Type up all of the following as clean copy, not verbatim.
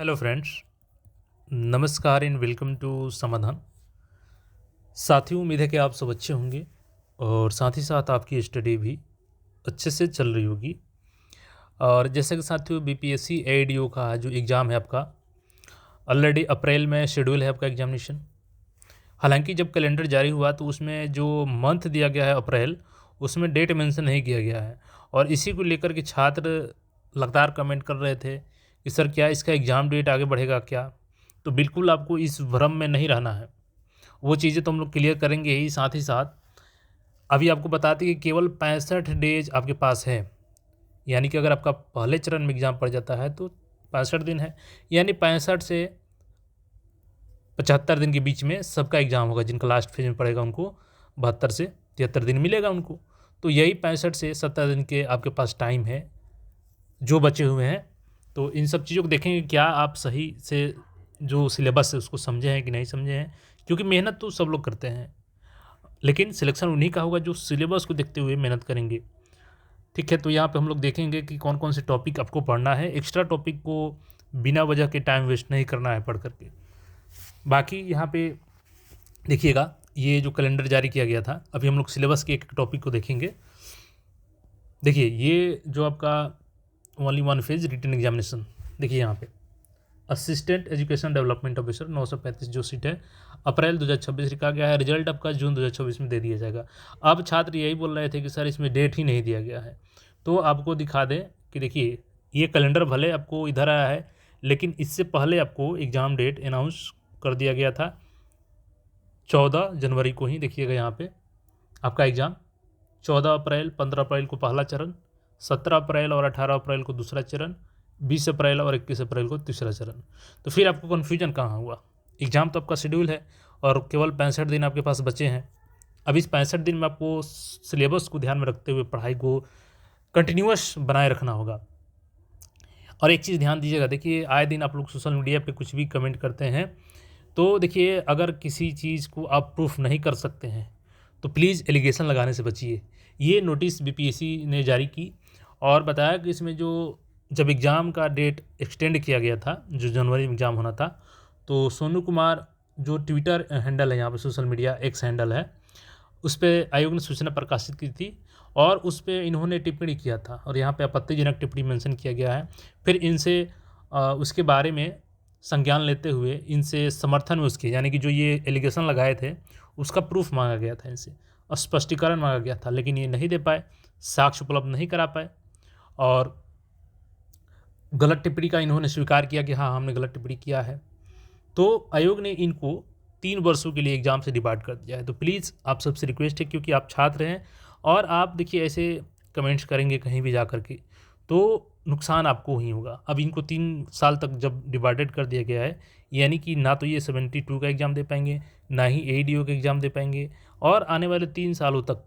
Hello friends, नमस्कार and welcome to समाधान। साथियों, उम्मीद है कि आप सब अच्छे होंगे और साथ ही साथ आपकी स्टडी भी अच्छे से चल रही होगी। और जैसे कि साथियों, बीपीएससी एडीओ का जो एग्ज़ाम है आपका, ऑलरेडी अप्रैल में शेड्यूल है आपका एग्जामिनेशन। हालांकि जब कैलेंडर जारी हुआ तो उसमें जो मंथ दिया गया है अप्रैल, उसमें डेट मेंशन नहीं किया गया है। और इसी को लेकर के छात्र लगातार कमेंट कर रहे थे कि सर क्या इसका एग्ज़ाम डेट आगे बढ़ेगा क्या। तो बिल्कुल आपको इस भ्रम में नहीं रहना है, वो चीज़ें तो हम लोग क्लियर करेंगे ही। साथ ही साथ अभी आपको बताते कि केवल 65 डेज आपके पास है, यानी कि अगर आपका पहले चरण में एग्ज़ाम पड़ जाता है तो 65 दिन है, यानी 65 से 75 दिन के बीच में सबका एग्ज़ाम होगा। जिनका लास्ट फेज में पड़ेगा उनको 72 से 73 दिन मिलेगा उनको। तो यही 65 से 70 दिन के आपके पास टाइम है जो बचे हुए हैं। तो इन सब चीज़ों को देखेंगे, क्या आप सही से जो सिलेबस है उसको समझे हैं कि नहीं समझे हैं, क्योंकि मेहनत तो सब लोग करते हैं, लेकिन सिलेक्शन उन्हीं का होगा जो सिलेबस को देखते हुए मेहनत करेंगे। ठीक है, तो यहाँ पे हम लोग देखेंगे कि कौन कौन से टॉपिक आपको पढ़ना है। एक्स्ट्रा टॉपिक को बिना वजह के टाइम वेस्ट नहीं करना है पढ़ करके। बाकी यहाँ पे देखिएगा, ये जो कैलेंडर जारी किया गया था, अभी हम लोग सिलेबस के एक टॉपिक को देखेंगे। देखिए, ये जो आपका only one phase written examination, देखिए यहाँ पे असिस्टेंट एजुकेशन डेवलपमेंट ऑफिसर 935 जो सीट है, अप्रैल 2026 लिखा गया है। रिजल्ट आपका जून 2026 में दे दिया जाएगा। अब छात्र यही बोल रहे थे कि सर इसमें डेट ही नहीं दिया गया है। तो आपको दिखा दें कि देखिए, ये कैलेंडर भले आपको इधर आया है, लेकिन इससे पहले आपको एग्ज़ाम डेट अनाउंस कर दिया गया था 14 जनवरी को ही। देखिएगा यहाँ पे आपका एग्ज़ाम 14 अप्रैल, 15 अप्रैल को पहला चरण, 17 अप्रैल और 18 अप्रैल को दूसरा चरण, 20 अप्रैल और 21 अप्रैल को तीसरा चरण। तो फिर आपको कन्फ्यूजन कहाँ हुआ? एग्ज़ाम तो आपका शेड्यूल है और केवल 65 दिन आपके पास बचे हैं। अब इस 65 दिन में आपको सिलेबस को ध्यान में रखते हुए पढ़ाई को कंटिन्यूअस बनाए रखना होगा। और एक चीज़ ध्यान दीजिएगा, देखिए आए दिन आप लोग सोशल मीडिया पे कुछ भी कमेंट करते हैं, तो देखिए अगर किसी चीज़ को आप प्रूफ नहीं कर सकते हैं तो प्लीज़ एलिगेशन लगाने से बचिए। ये नोटिस बीपीएससी ने जारी की और बताया कि इसमें जो जब एग्ज़ाम का डेट एक्सटेंड किया गया था, जो जनवरी में एग्ज़ाम होना था, तो सोनू कुमार जो ट्विटर हैंडल है, यहाँ पे सोशल मीडिया एक्स हैंडल है, उस पे आयोग ने सूचना प्रकाशित की थी और उस पे इन्होंने टिप्पणी किया था और यहाँ पे आपत्तिजनक टिप्पणी मेंशन किया गया है। फिर इनसे उसके बारे में संज्ञान लेते हुए इनसे समर्थन में उसके, यानी कि जो ये एलिगेशन लगाए थे उसका प्रूफ मांगा गया था इनसे और स्पष्टीकरण मांगा गया था, लेकिन ये नहीं दे पाए, साक्ष्य उपलब्ध नहीं करा पाए और गलत टिप्पणी का इन्होंने स्वीकार किया कि हाँ हमने गलत टिप्पणी किया है। तो आयोग ने इनको 3 वर्षों के लिए एग्ज़ाम से डिबार्ड कर दिया है। तो प्लीज़ आप सबसे रिक्वेस्ट है, क्योंकि आप छात्र हैं और आप देखिए ऐसे कमेंट्स करेंगे कहीं भी जा कर के तो नुकसान आपको ही होगा। अब इनको 3 साल तक जब डिवाइडेड कर दिया गया है, यानी कि ना तो ये 72 का एग्ज़ाम दे पाएंगे, ना ही एडीओ का एग्ज़ाम दे पाएंगे और आने वाले 3 सालों तक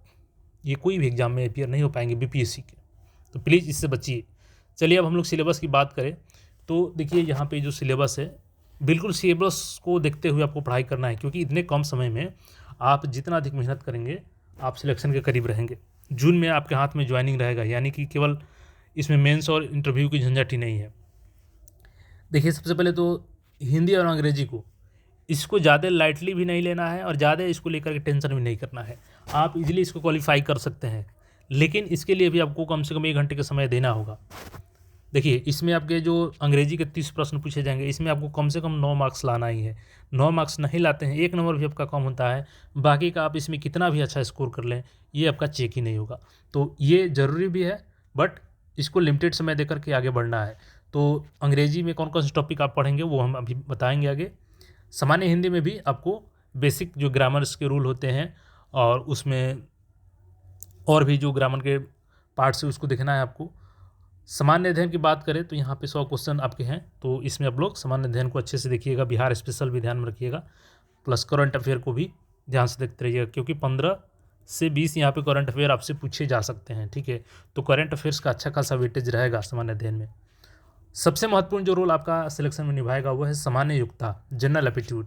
ये कोई भी एग्ज़ाम में अपीयर नहीं हो पाएंगे बीपीएससी के। तो प्लीज़ इससे बचिए। चलिए, अब हम लोग सिलेबस की बात करें तो देखिए यहाँ पे जो सिलेबस है, बिल्कुल सिलेबस को देखते हुए आपको पढ़ाई करना है, क्योंकि इतने कम समय में आप जितना अधिक मेहनत करेंगे आप सिलेक्शन के करीब रहेंगे। जून में आपके हाथ में ज्वाइनिंग रहेगा, यानी कि केवल इसमें मेंस और इंटरव्यू की झंझट ही नहीं है। देखिए, सबसे पहले तो हिंदी और अंग्रेजी को, इसको ज़्यादा लाइटली भी नहीं लेना है और ज़्यादा इसको लेकर के टेंशन भी नहीं करना है। आप इजीली इसको क्वालिफाई कर सकते हैं, लेकिन इसके लिए भी आपको कम से कम 1 घंटे का समय देना होगा। देखिए, इसमें आपके जो अंग्रेजी के 30 प्रश्न पूछे जाएंगे, इसमें आपको कम से कम 9 मार्क्स लाना ही है। 9 मार्क्स नहीं लाते हैं, 1 नंबर भी आपका कम होता है, बाकी का आप इसमें कितना भी अच्छा स्कोर कर लें, ये आपका चेक ही नहीं होगा। तो ये ज़रूरी भी है, बट इसको लिमिटेड समय देकर के आगे बढ़ना है। तो अंग्रेजी में कौन कौन से टॉपिक आप पढ़ेंगे वो हम अभी बताएंगे आगे। सामान्य हिंदी में भी आपको बेसिक जो ग्रामर्स के रूल होते हैं और उसमें और भी जो ग्रामर के पार्ट्स है उसको देखना है आपको। सामान्य अध्ययन की बात करें तो यहाँ पे 100 क्वेश्चन आपके हैं, तो इसमें आप लोग सामान्य अध्ययन को अच्छे से देखिएगा, बिहार स्पेशल भी ध्यान में रखिएगा, प्लस करंट अफेयर को भी ध्यान से देखते रहिएगा, क्योंकि 15 से 20 यहाँ पे करंट अफेयर आपसे पूछे जा सकते हैं। ठीक है, तो करंट अफेयर्स का अच्छा खासा वेटेज रहेगा सामान्य अध्ययन में। सबसे महत्वपूर्ण जो रोल आपका सिलेक्शन में निभाएगा वो है सामान्य योग्यता, जनरल एप्टीट्यूड,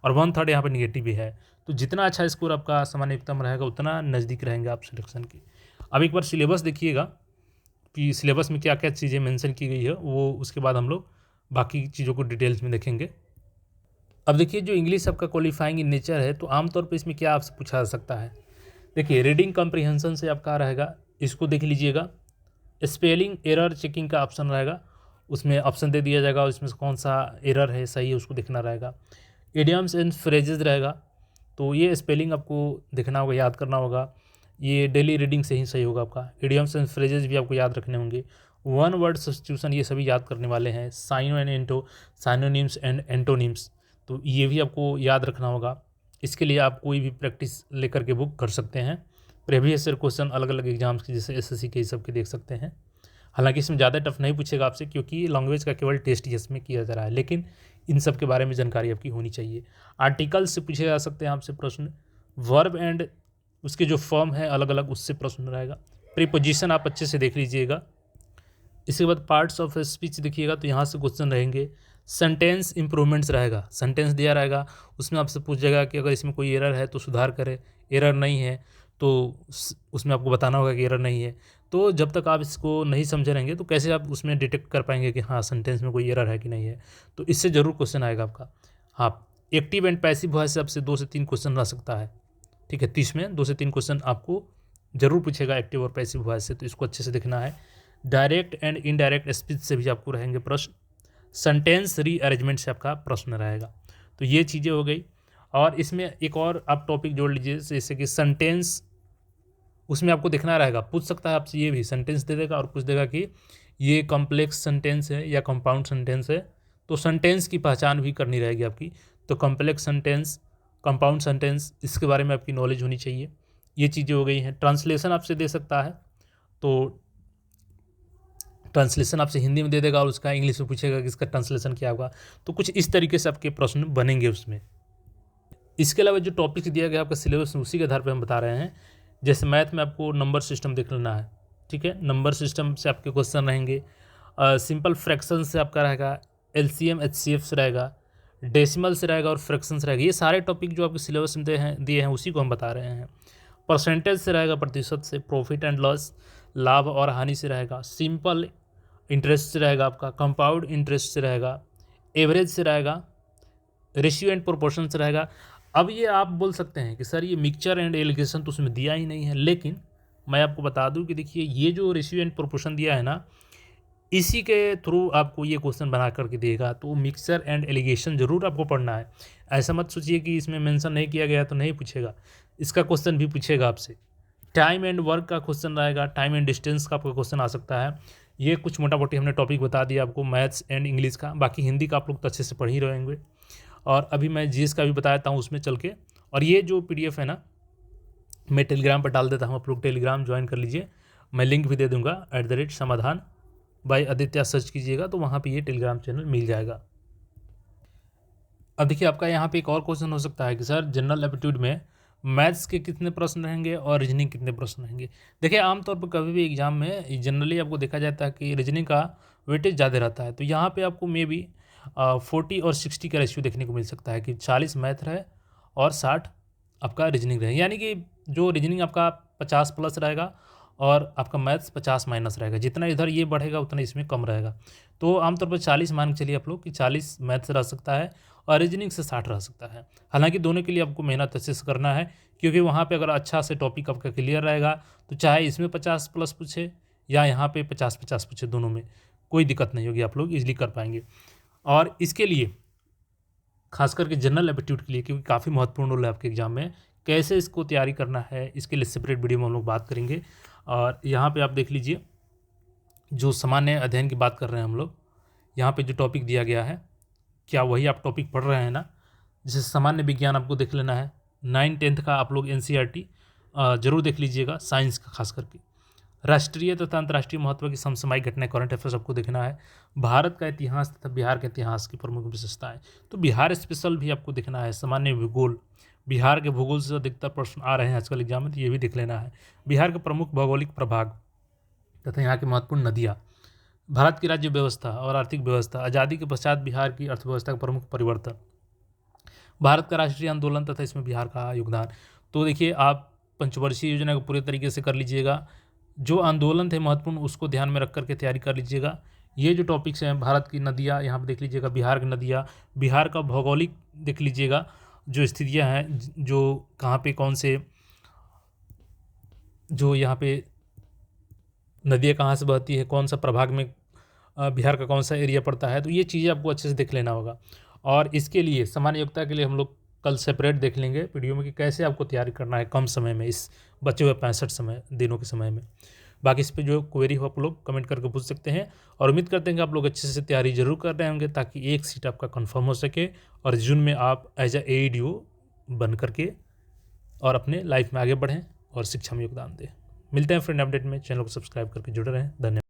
और 1/3 यहाँ पर निगेटिव भी है। तो जितना अच्छा स्कोर आपका सामान्य योग्यता में रहेगा उतना नज़दीक रहेंगे आप सिलेक्शन के। अब एक बार सिलेबस देखिएगा कि सिलेबस में क्या क्या चीज़ें मेंशन की गई है, वो उसके बाद हम लोग बाकी चीज़ों को डिटेल्स में देखेंगे। अब देखिए जो इंग्लिश आपका क्वालिफाइंग इन नेचर है, तो आमतौर पे इसमें क्या आपसे पूछा जा सकता है। देखिए रीडिंग कॉम्प्रिहेंशन से आपका रहेगा, इसको देख लीजिएगा। स्पेलिंग एरर चेकिंग का ऑप्शन रहेगा, उसमें ऑप्शन दे दिया जाएगा और इसमें से कौन सा एरर है सही है उसको देखना रहेगा। इडियम्स एंड फ्रेजेस रहेगा, तो ये स्पेलिंग आपको देखना होगा, याद करना होगा, ये डेली रीडिंग से ही सही होगा आपका। इडियम्स एंड फ्रेजेस भी आपको याद रखने होंगे। वन वर्ड सब्स्टिट्यूशन ये सभी याद करने वाले हैं। साइनोनिम्स एंड एंटोनिम्स, तो ये भी आपको याद रखना होगा। इसके लिए आप कोई भी प्रैक्टिस लेकर के बुक कर सकते हैं। प्रीवियस ईयर क्वेश्चन अलग अलग एग्जाम्स के जैसे एसएससी के सब के देख सकते हैं। हालांकि इसमें ज़्यादा टफ नहीं पूछेगा आपसे, क्योंकि लैंग्वेज का केवल टेस्ट ही इसमें किया जा रहा है, लेकिन इन सब के बारे में जानकारी आपकी होनी चाहिए। आर्टिकल से पूछे जा सकते हैं आपसे प्रश्न। वर्ब एंड उसके जो फॉर्म है अलग अलग, उससे प्रश्न रहेगा। प्रीपोजिशन आप अच्छे से देख लीजिएगा। इसके बाद पार्ट्स ऑफ स्पीच देखिएगा, तो यहाँ से क्वेश्चन रहेंगे। सेंटेंस इंप्रूवमेंट्स रहेगा, सेंटेंस दिया रहेगा, उसमें आपसे पूछ जाएगा कि अगर इसमें कोई एरर है तो सुधार करें, एरर नहीं है तो उसमें आपको बताना होगा कि एरर नहीं है। तो जब तक आप इसको नहीं समझे रहेंगे तो कैसे आप उसमें डिटेक्ट कर पाएंगे कि हाँ सेंटेंस में कोई एरर है कि नहीं है। तो इससे ज़रूर क्वेश्चन आएगा आपका। हाँ, एक्टिव एंड पैसिव वॉइस से आपसे 2 से 3 क्वेश्चन रह सकता है। ठीक है, 30 में 2 से 3 क्वेश्चन आपको जरूर पूछेगा एक्टिव और पैसिव वॉइस से, तो इसको अच्छे से देखना है। डायरेक्ट एंड इनडायरेक्ट स्पीच से भी आपको रहेंगे प्रश्न। सेंटेंस रीअरेंजमेंट से आपका प्रश्न रहेगा। तो ये चीज़ें हो गई। और इसमें एक और आप टॉपिक जोड़ लीजिए, जैसे कि सेंटेंस, उसमें आपको देखना रहेगा, पूछ सकता है आपसे, ये भी सेंटेंस दे देगा और पूछ देगा कि ये कॉम्प्लेक्स सेंटेंस है या कंपाउंड सेंटेंस है। तो सेंटेंस की पहचान भी करनी रहेगी आपकी। तो कॉम्प्लेक्स सेंटेंस, कंपाउंड सेंटेंस, इसके बारे में आपकी नॉलेज होनी चाहिए। ये चीज़ें हो गई हैं। ट्रांसलेशन आपसे दे सकता है, तो ट्रांसलेशन आपसे हिंदी में दे देगा और उसका इंग्लिश में पूछेगा कि इसका ट्रांसलेशन क्या होगा। तो कुछ इस तरीके से आपके प्रश्न बनेंगे उसमें। इसके अलावा जो टॉपिक दिया गया आपका सिलेबस, उसी के आधार पर हम बता रहे हैं। जैसे मैथ में आपको नंबर सिस्टम देख लेना है। ठीक है, नंबर सिस्टम से आपके क्वेश्चन रहेंगे। सिंपल फ्रैक्शन से आपका रहेगा, एलसीएम एचसीएफ से रहेगा, डेसिमल से रहेगा और फ्रैक्शन से रहेगा। ये सारे टॉपिक जो आपके सिलेबस में दिए हैं उसी को हम बता रहे हैं। परसेंटेज से रहेगा, प्रतिशत से। प्रॉफिट एंड लॉस, लाभ और हानि से रहेगा। सिंपल इंटरेस्ट से रहेगा आपका। कंपाउंड इंटरेस्ट से रहेगा। एवरेज से रहेगा। रेशियो एंड प्रोपोर्शन से रहेगा। अब ये आप बोल सकते हैं कि सर ये मिक्सचर एंड एलिगेशन तो उसमें दिया ही नहीं है, लेकिन मैं आपको बता दूं कि देखिए ये जो रेशियो एंड प्रोपोर्शन दिया है ना, इसी के थ्रू आपको ये क्वेश्चन बना करके देगा। तो मिक्सचर एंड एलिगेशन जरूर आपको पढ़ना है। ऐसा मत सोचिए कि इसमें मेंशन नहीं किया गया तो नहीं पूछेगा, इसका क्वेश्चन भी पूछेगा आपसे। टाइम एंड वर्क का क्वेश्चन रहेगा। टाइम एंड डिस्टेंस का आपका क्वेश्चन आ सकता है। ये कुछ मोटा मोटी हमने टॉपिक बता दिया आपको मैथ्स एंड इंग्लिश का। बाकी हिंदी का आप लोग तो अच्छे से पढ़ ही रहेंगे। और अभी मैं जीएस का भी बता देता हूँ उसमें चल के। और ये जो पीडीएफ है ना, मैं टेलीग्राम पर डाल देता हूँ, आप लोग टेलीग्राम ज्वाइन कर लीजिए। मैं लिंक भी दे दूँगा, @समाधान बाय आदित्य सर्च कीजिएगा तो वहाँ पे ये टेलीग्राम चैनल मिल जाएगा। अब देखिए आपका यहाँ पे एक और क्वेश्चन हो सकता है कि सर जनरल एप्टीट्यूड में मैथ्स के कितने प्रश्न रहेंगे और रीजनिंग कितने प्रश्न रहेंगे। देखिए आमतौर पर कभी भी एग्जाम में जनरली आपको देखा जाता है कि रीजनिंग का वेटेज ज़्यादा रहता है। तो यहाँ पे आपको मे बी 40 और 60 का रेशियो देखने को मिल सकता है कि 40 मैथ रहे और 60 आपका रीजनिंग रहे। यानी कि जो रीजनिंग आपका 50 प्लस रहेगा और आपका मैथ्स 50 माइनस रहेगा। जितना इधर ये बढ़ेगा उतना इसमें कम रहेगा। तो आमतौर पर 40 मान के चलिए आप लोग कि 40 मैथ्स रह सकता है और रीजनिंग से 60 रह सकता है। हालांकि दोनों के लिए आपको मेहनत अच्छे से करना है, क्योंकि वहाँ पे अगर अच्छा से टॉपिक आपका क्लियर रहेगा तो चाहे इसमें 50 प्लस पूछे या यहाँ पे 50-50 पूछे, दोनों में कोई दिक्कत नहीं होगी, आप लोग इजीली कर पाएंगे। और इसके लिए खास करके जनरल एप्टीट्यूड के लिए, क्योंकि काफ़ी महत्वपूर्ण रोल है आपके एग्जाम में, कैसे इसको तैयारी करना है इसके लिए सेपरेट वीडियो में हम लोग बात करेंगे। और यहाँ पे आप देख लीजिए, जो सामान्य अध्ययन की बात कर रहे हैं हम लोग, यहाँ पे जो टॉपिक दिया गया है, क्या वही आप टॉपिक पढ़ रहे हैं ना। जैसे सामान्य विज्ञान आपको देख लेना है। 9-10 का आप लोग NCERT जरूर देख लीजिएगा, साइंस का खास करके। राष्ट्रीय तथा अंतर्राष्ट्रीय महत्व की समसामयिक घटनाएं, करंट अफेयर्स आपको देखना है। भारत का इतिहास तथा बिहार के इतिहास की प्रमुख विशेषताएं, तो बिहार स्पेशल भी आपको देखना है। सामान्य भूगोल, बिहार के भूगोल से अधिकतर प्रश्न आ रहे हैं आजकल एग्जाम में, तो ये भी देख लेना है। बिहार के प्रमुख भौगोलिक प्रभाग तथा यहाँ की महत्वपूर्ण नदियाँ, भारत की राज्य व्यवस्था और आर्थिक व्यवस्था, आज़ादी के पश्चात बिहार की अर्थव्यवस्था का प्रमुख परिवर्तन, भारत का राष्ट्रीय आंदोलन तथा इसमें बिहार का योगदान। तो देखिए आप पंचवर्षीय योजना को पूरे तरीके से कर लीजिएगा। जो आंदोलन थे महत्वपूर्ण उसको ध्यान में रख करके तैयारी कर लीजिएगा, ये जो टॉपिक्स हैं, भारत की नदियाँ यहाँ पे देख लीजिएगा, बिहार की नदियाँ, बिहार का भौगोलिक देख लीजिएगा, जो स्थितियाँ हैं, जो कहाँ पे कौन से, जो यहाँ पे नदियाँ कहाँ से बहती है, कौन सा प्रभाग में बिहार का कौन सा एरिया पड़ता है, तो ये चीज़ें आपको अच्छे से देख लेना होगा। और इसके लिए सामान्य योग्यता के लिए हम लोग कल सेपरेट देख लेंगे वीडियो में कि कैसे आपको तैयारी करना है कम समय में, इस बचे हुए 65 दिनों के समय में। बाकी इस पे जो क्वेरी हो आप लोग कमेंट करके पूछ सकते हैं, और उम्मीद करते हैं कि आप लोग अच्छे से तैयारी जरूर कर रहे होंगे, ताकि एक सीट आपका कंफर्म हो सके और जून में आप एज ए AEDO बन करके और अपने लाइफ में आगे बढ़ें और शिक्षा में योगदान दें। मिलते हैं फ्रेंड अपडेट में, चैनल को सब्सक्राइब करके जुड़े रहें। धन्यवाद।